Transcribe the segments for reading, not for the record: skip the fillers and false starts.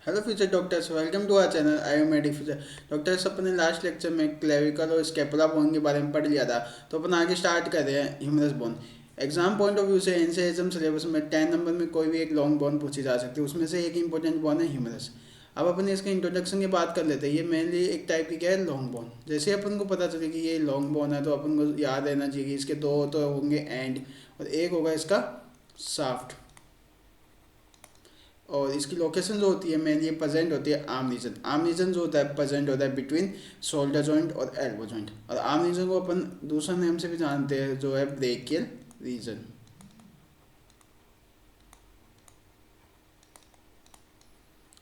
Hello future doctors, welcome to our channel. I am medic future doctors. अपने last lecture में clavicle और scapula bone के बारे में पढ़ लिया था, तो अपन आगे स्टार्ट कर रहे हैं humerus bone. Exam point of view से एनसीएजम सिलेबस में 10 नंबर में कोई भी एक लॉन्ग बोन पूछी जा सकती है, उसमें से एक इंपॉर्टेंट बोन है ह्यूमरस। अब अपन इसके इंट्रोडक्शन की बात कर लेते हैं। ये मेनली एक टाइप की क्या है, लॉन्ग बोन। जैसे अपन को पता चले कि ये लॉन्ग बोन है, तो अपन को याद रहना चाहिए कि इसके दो तो होंगे एंड, और एक होगा इसका शाफ्ट। और इसकी लोकेशन जो होती है मेन ये प्रेजेंट होती है आर्म रीजन। आर्म रीजन जो होता है प्रेजेंट होता है बिटवीन शोल्डर जॉइंट और एल्बो जॉइंट। और आर्म रीजन को अपन दूसरा नेम से भी जानते हैं जो है ब्रेकियल रीजन।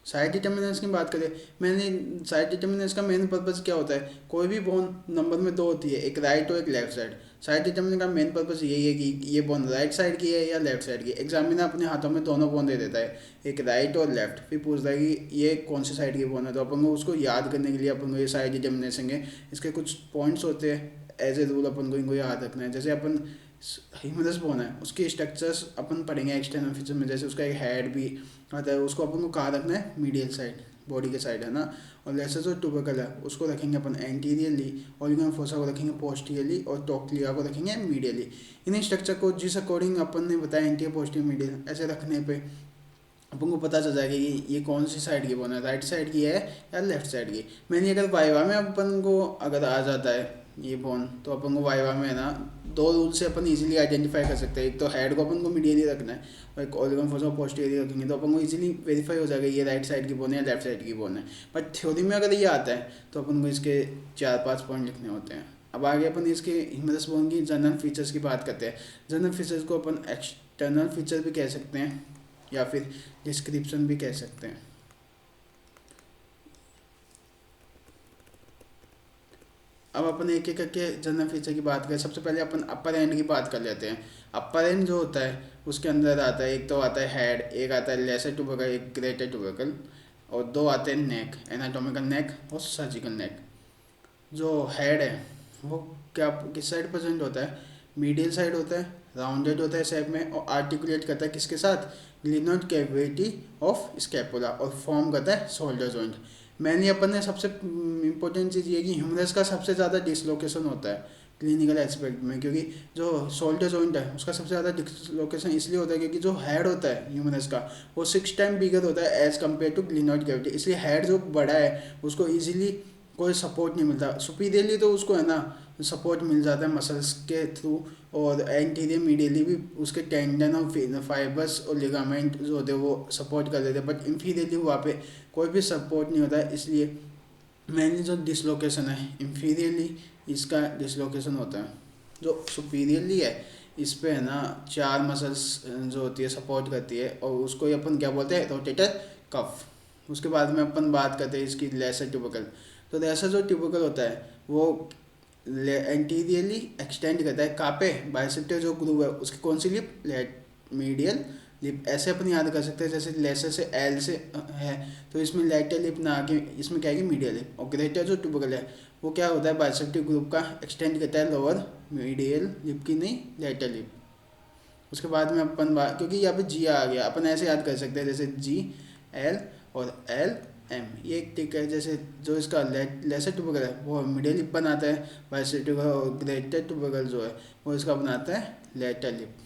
साइड डिटर्मिनेंट्स की बात करें, मैंने साइड डिटर्मिनेंट्स का मेन पर्पस क्या होता है। कोई भी बोन नंबर में दो होती है, एक राइट और एक लेफ्ट साइड। साइड डिटर्मिनेंट का मेन पर्पस यही है कि ये बोन राइट साइड की है या लेफ्ट साइड की। एग्जामिनर अपने हाथों में दोनों बोन दे देता है, एक राइट और लेफ्ट, फिर पूछता है कि ये कौन सी साइड की बोन है। तो अपन को उसको याद करने के लिए अपन को ये साइड डिटर्मिनेशन है, इसके कुछ पॉइंट्स होते हैं। एज ए रूल अपन को इनको याद रखना है। जैसे अपन ह्यूमरस बोन है, उसके स्ट्रक्चर्स अपन पढ़ेंगे एक्सटर्नल फीचर में। जैसे उसका एक हेड भी आता है, उसको अपन को कहाँ रखना है, मीडियल साइड, बॉडी के साइड है ना। और जैसे जो ट्यूबरकल है उसको रखेंगे अपन एंटीरियरली, ऑर्गन फोसा को रखेंगे पोस्टीरियरली, और टोक्लिया को रखेंगे मीडियली। इन स्ट्रक्चर को जिस अकॉर्डिंग अपन ने बताया एंटीरियर पोस्टीरियर मीडियल ऐसे रखने पे अपन को पता चल जाएगा कि ये कौन सी साइड की बोन है, राइट साइड की है या लेफ्ट साइड की। मैंने अगर वाइवा में अपन को अगर आ जाता है ये बोन, तो अपन को वाइवा में है ना दो रूल से अपन इजीली आइडेंटिफाई कर सकते हैं। एक तो हेड को अपन को मीडियली रखना है, और एक ऑर्गन फोसा पोस्टीरियरली रखेंगे, तो अपन को इजीली वेरीफाई हो जाएगा ये राइट साइड की बोन है या लेफ्ट साइड की बोन है। बट थ्योरी में अगर ये आता है तो अपन को इसके 4-5 पॉइंट लिखने होते हैं। अब आगे अपन इसके ह्यूमरस बोन की जनरल फीचर्स की बात करते हैं। जनरल फीचर्स को अपन एक्सटर्नल फीचर भी कह सकते हैं या फिर डिस्क्रिप्शन भी कह सकते हैं। अब अपन एक एक करके जनरल फीचर की बात करें। सबसे पहले अपन अपर एंड की बात कर लेते हैं। अपर एंड जो होता है उसके अंदर आता है, एक तो आता है हेड, एक आता है लेसर ट्यूबरकल, एक ग्रेटर ट्यूबरकल, और दो आते हैं नेक, एनाटॉमिकल नेक और सर्जिकल नेक। जो हेड है वो क्या किस साइड प्रेजेंट होता है, मीडियल साइड होता है, राउंडेड होता है शेप में, और आर्टिकुलेट करता है किसके साथ, ग्लिनोइड कैविटी ऑफ स्कैपुला, और फॉर्म करता है शोल्डर जॉइंट। मैंने अपन ने सबसे इम्पोर्टेंट चीज़ ये कि ह्यूमरस का सबसे ज़्यादा डिसलोकेशन होता है क्लिनिकल एस्पेक्ट में, क्योंकि जो शोल्डर जॉइंट है उसका सबसे ज़्यादा डिसलोकेशन इसलिए होता है क्योंकि जो हेड होता है ह्यूमरस का वो 6 टाइम बिगर होता है as compared to glenoid cavity. इसलिए हेड जो बड़ा है उसको ईजिली कोई सपोर्ट नहीं मिलता। सुपीरियरली तो उसको है ना सपोर्ट मिल जाता है मसल्स के थ्रू, और एंटीरियर मीडियली भी उसके टेंडन और फाइबर्स और लिगामेंट जो होते हैं वो सपोर्ट कर देते हैं। बट इंफीरियरली वहाँ पे कोई भी सपोर्ट नहीं होता है। इसलिए मेनली जो डिसलोकेशन है इंफीरियरली इसका डिसलोकेशन होता है। जो सुपीरियरली है इस पे है ना 4 मसल्स जो होती है सपोर्ट करती है, और उसको ही अपन क्या बोलते हैं, रोटेटर कफ। उसके बाद में अपन बात करते हैं इसकी लेसर ट्यूबरकल। तो लेसर जो ट्यूबरकल होता है वो एंटीरियरली एक्सटेंड करता है कहाँ पे, बाइसेप्टर जो ग्रूव है उसकी कौन सी लिप, मीडियल लिप। ऐसे अपन याद कर सकते हैं जैसे लेसर से एल से है, तो इसमें लेटर लिप ना आके इसमें क्या है मीडियल लिप। और ग्रेटर जो ट्यूबरकल है वो क्या होता है, बाइसेप्टिव ग्रुप का एक्सटेंड करता है लोअर मीडियल लिप की, नहीं लेटर लिप। उसके बाद में अपन बात, क्योंकि यहाँ पे जी आ गया अपन ऐसे याद कर सकते हैं जैसे जी एल और एल एम, ये एक टिक है। जैसे जो इसका लेसर ट्यूबरकल है वो मिडिल लिप बनाता है बाइसेप्टिव, और ग्रेटर ट्यूबरकल जो है वो इसका बनाता है लेटर लिप।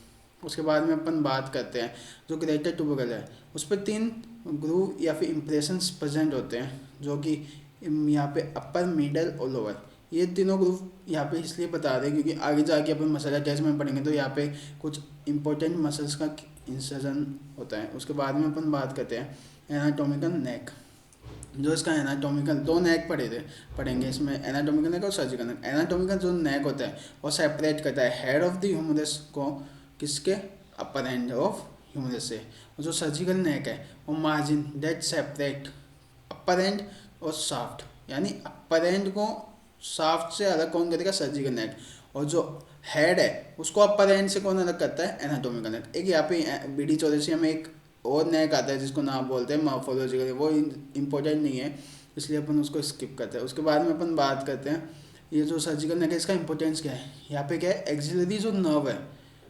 उसके बाद में अपन बात करते हैं जो ग्रेटर ट्यूबरकल है उस पर 3 ग्रूव या फिर इम्प्रेशंस प्रेजेंट होते हैं, जो कि यहाँ पे अपर मिडल और लोअर, ये तीनों ग्रुप यहाँ पे इसलिए बता रहे हैं क्योंकि आगे जाके अपन मसल अटैचमेंट पढ़ेंगे तो यहाँ पे कुछ इंपॉर्टेंट मसल्स का इंसर्जन होता है। उसके बाद में अपन बात करते हैं एनाटॉमिकल नेक। जो इसका एनाटॉमिकल 2 नेक पढ़ेंगे इसमें, एनाटॉमिकल नेक और सर्जिकल नेक। एनाटॉमिकल जो नेक होता है वो सेपरेट करता है हेड ऑफ द ह्यूमरस को किसके, अपर एंड ऑफ ह्यूमरस से। और जो सर्जिकल नेक है वो margin that separate upper end और शाफ्ट, यानी अपर एंड को शाफ्ट से अलग कौन करेगा, सर्जिकल नेक। और जो हेड है उसको अपर एंड से कौन अलग करता है, एनाटॉमिकल नेक। एक यहाँ पे बीडी चौदेसिया में एक और नेक आता है जिसको नाम बोलते हैं मॉर्फोलॉजिकल, वो इम्पोर्टेंट नहीं है इसलिए अपन उसको स्किप करते हैं। उसके बाद में अपन बात करते हैं ये जो सर्जिकल नेक है इसका इंपॉर्टेंस क्या है। यहाँ पे क्या है, एक्सिलरी जो नर्व है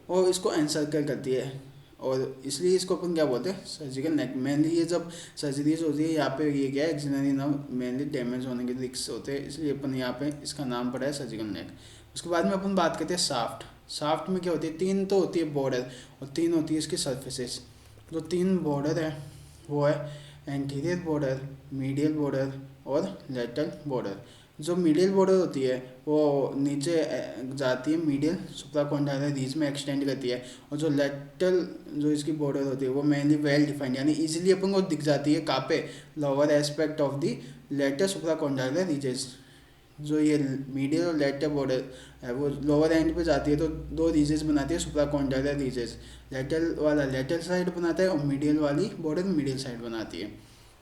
वो इसको एनसर्कल करती है, और इसलिए इसको अपन क्या बोलते हैं, सर्जिकल नेक। मेनली ये जब सर्जरीज होती है यहाँ पे, ये क्या है, एक्सिलरी नर्व मेनली डैमेज होने के रिस्क होते हैं, इसलिए अपन यहाँ पे इसका नाम पड़ा है सर्जिकल नेक। उसके बाद में अपन बात करते हैं साफ्ट। साफ्ट में क्या होती है, तीन तो होती है बॉर्डर और तीन होती है इसकी सर्फेसेस। जो तीन बॉर्डर है वो है एंटीरियर बॉर्डर, मीडियल बॉर्डर और लेटरल बॉर्डर। जो मीडियल बॉर्डर होती है वो नीचे जाती है, मीडियल सुप्राकॉन्डाइलर रीज में एक्सटेंड करती है। और जो लेटरल जो इसकी बॉर्डर होती है वो मेनली वेल डिफाइंड, यानी इजीली अपन को दिख जाती है कहाँ पे, lower aspect of the lateral supracondylar ridges. जो ये मीडियल और लेटर बॉर्डर है वो लोअर एंड पे जाती है, तो दो रीजेस बनाती है सुप्राकॉन्डाइलर रीजेस। लेटर वाला लेटर साइड बनाता है और मीडियल वाली बॉर्डर मीडियल साइड बनाती है।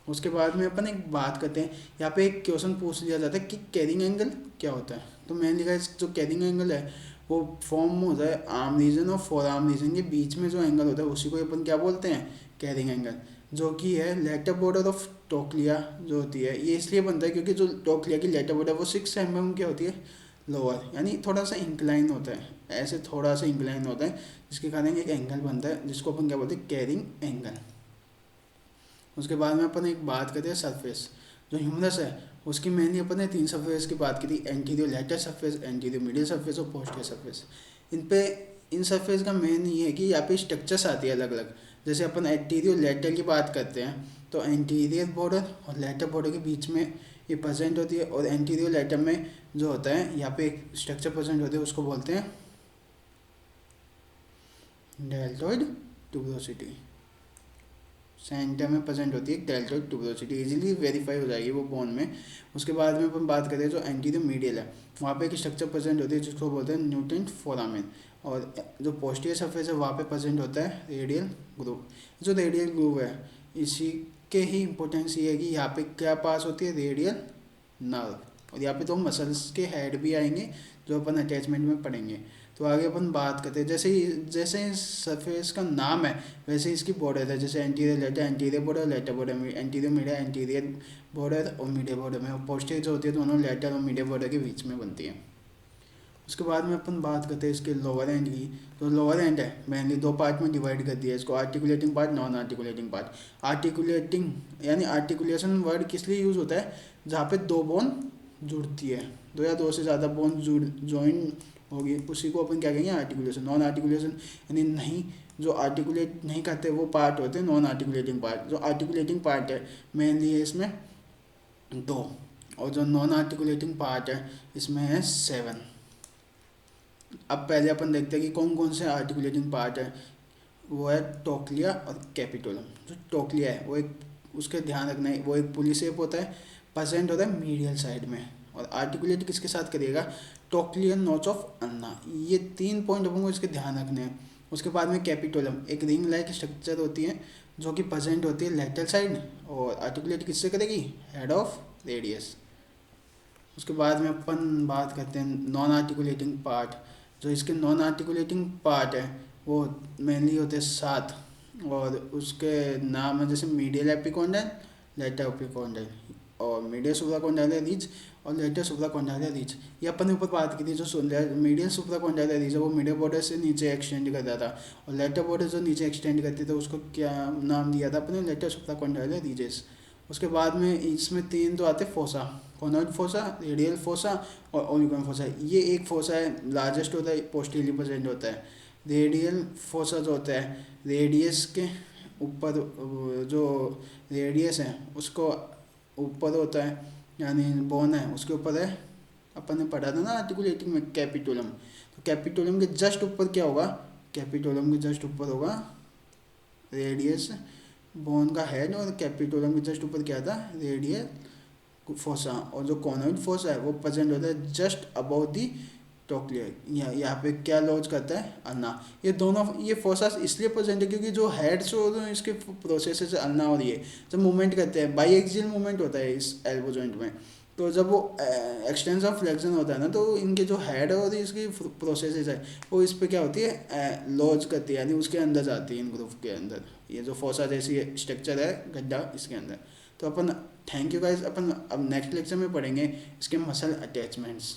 उसके बाद में अपन एक बात करते हैं, यहाँ पे एक क्वेश्चन पूछ लिया जाता है कि कैरिंग एंगल क्या होता है। तो मैंने लिखा है जो कैरिंग एंगल है वो फॉर्म होता है आर्म रीजन और फोर आर्म रीजन के बीच में जो एंगल होता है उसी को अपन क्या बोलते हैं, कैरिंग एंगल। जो कि है लेटर बॉर्डर ऑफ टोक्लिया जो होती है, ये इसलिए बनता है क्योंकि जो टोक्लिया की लेटर बॉर्डर वो 6 mm क्या होती है, लोअर, यानी थोड़ा सा इंक्लाइन होता है, ऐसे थोड़ा सा इंक्लाइन होता है, जिसके कारण एक एंगल बनता है जिसको अपन क्या बोलते हैं, कैरिंग एंगल। उसके बाद में अपन एक बात करते हैं सरफेस। जो ह्यूमरस है उसकी मेनली अपन ने 3 सरफेस की बात की थी, anterior lateral surface, anterior medial surface और पोस्टीरियर सरफेस। इन सरफेस का मेन ये है कि यहाँ पे स्ट्रक्चर्स आती है अलग अलग। जैसे अपन एंटीरियर लेटर की बात करते हैं तो एंटीरियर बॉर्डर और लेटर बॉर्डर के बीच में ये प्रेजेंट होती है, और एंटीरियर लेटर में जो होता है यहाँ पे एक स्ट्रक्चर प्रेजेंट होती है उसको बोलते हैं डेल्टॉइड ट्यूबरोसिटी। सेंटर में प्रेजेंट होती है डेल्टॉइड ट्यूबरोसिटी, इजीली वेरीफाई हो जाएगी वो बोन में। उसके बाद में अपन बात करें जो एंटीरियर मीडियल है वहाँ पे एक स्ट्रक्चर प्रेजेंट होती है जिसको बोलते हैं न्यूटेंट फोरामेन। और जो पोस्टीरियर सरफेस है वहाँ पे प्रेजेंट होता है रेडियल ग्रूव। जो रेडियल ग्रूव है इसी के ही इंपॉर्टेंस ये है कि यहाँ पे क्या पास होती है, रेडियल नर्व। और यहाँ पे तो मसल्स के हेड भी आएंगे जो अपन अटैचमेंट में पढ़ेंगे। तो आगे अपन बात करते हैं, जैसे इस सरफेस का नाम है वैसे इसकी बॉर्डर है, जैसे anterior lateral, anterior border, lateral border, anterior medial, anterior border और मीडिया बॉर्डर में। और पोस्टीरियर जो होती है दोनों लेटर और मीडिया बॉर्डर के बीच में बनती है। उसके बाद में अपन बात करते हैं इसके लोअर एंड की। तो लोअर एंड है मेनली 2 पार्ट में डिवाइड कर दिया है इसको, articulating part, non articulating part. Articulating यानी आर्टिकुलेशन वर्ड किस लिए यूज़ होता है, जहाँ पे 2 बोन जुड़ती है, 2 या 2 से ज़्यादा बोन ज्वाइन होगी, उसी को अपन क्या कहेंगे, आर्टिकुलेशन। नॉन आर्टिकुलेशन यानी नहीं, जो आर्टिकुलेट नहीं करते वो पार्ट होते हैं नॉन आर्टिकुलेटिंग पार्ट। जो आर्टिकुलेटिंग पार्ट है मेनली है इसमें 2, और जो नॉन आर्टिकुलेटिंग पार्ट है इसमें है 7। अब पहले अपन देखते हैं कि कौन कौन से आर्टिकुलेटिंग पार्ट है। वो है टोक्लिया और कैपिटोलम। जो टोक्लिया है वो एक, उसके ध्यान रखना है, वो एक पुली शेप होता है, प्रेजेंट होता है मीडियल साइड में। और आर्टिकुलेट किसके साथ करिएगा, टोक्लियन नॉच ऑफ अन्ना। ये 3 पॉइंट अपन को इसके ध्यान रखने हैं। उसके बाद में कैपिटोलम एक रिंग लाइक स्ट्रक्चर होती है जो कि प्रेजेंट होती है लेटरल साइड, और आर्टिकुलेट किससे करेगी, हेड ऑफ रेडियस। उसके बाद में अपन बात करते हैं नॉन आर्टिकुलेटिंग पार्ट। जो इसके नॉन आर्टिकुलेटिंग पार्ट है वो मेनली होते हैं 7, और उसके नाम है जैसे मीडियल एपिकोंडाइल, लेटर एपिकोंडाइल और मीडियल सुप्राकॉन्डाइलर रीज और लेटर सुप्राकॉन्डाइलर रीज। ये अपन ने ऊपर बात की थी, जो मीडियल सुप्राकॉन्डाइलर रीज है वो मीडियल बॉर्डर से नीचे एक्सटेंड करता था, और लेटर बॉर्डर जो नीचे एक्सटेंड करते थे उसको क्या नाम दिया था अपने, लेटर सुप्राकॉन्डाइलर रीजेस। उसके बाद में इसमें 3 तो आते फोसा, कॉनॉइड फोसा, रेडियल फोसा और ओलिगोन फोसा। ये एक फोसा है, लार्जेस्ट होता है, पोस्टीरियरली प्रेजेंट होता है। रेडियल फोसा जो होता है रेडियस के ऊपर, जो रेडियस है उसको ऊपर होता है, यानी बोन है उसके ऊपर है, अपन ने पढ़ा था ना आर्टिकुलेटिंग में, कैपिटोलम। तो कैपिटोलम के जस्ट ऊपर क्या होगा, कैपिटोलम के जस्ट ऊपर होगा रेडियस, बोन का हेड, और कैपिटोलम के जस्ट ऊपर क्या था, रेडियल फोसा। और जो कॉनॉइड फोसा है वो प्रेजेंट होता है जस्ट अबाउ दी टोक्लिया। यहाँ पे क्या लॉज करता है, अन्ना। ये दोनों ये फोसास इसलिए प्रेजेंट है क्योंकि जो हेड्स और इसके प्रोसेस है अन्ना और ये जब मूवमेंट करते हैं, बाई एक्सियल मूवमेंट होता है इस एल्बो जॉइंट में। तो जब वो एक्सटेंशन फ्लेक्शन होता है ना, तो इनके जो हेड और इसकी प्रोसेसेस है वो इस पर क्या होती है, लॉज करती है, यानी उसके अंदर जाती है, इन ग्रुप के अंदर। ये जो फोसा जैसी स्ट्रक्चर है गड्ढा इसके अंदर। तो अपन थैंक यू गाइस, अपन अब नेक्स्ट लेक्चर में पढ़ेंगे इसके मसल अटैचमेंट्स।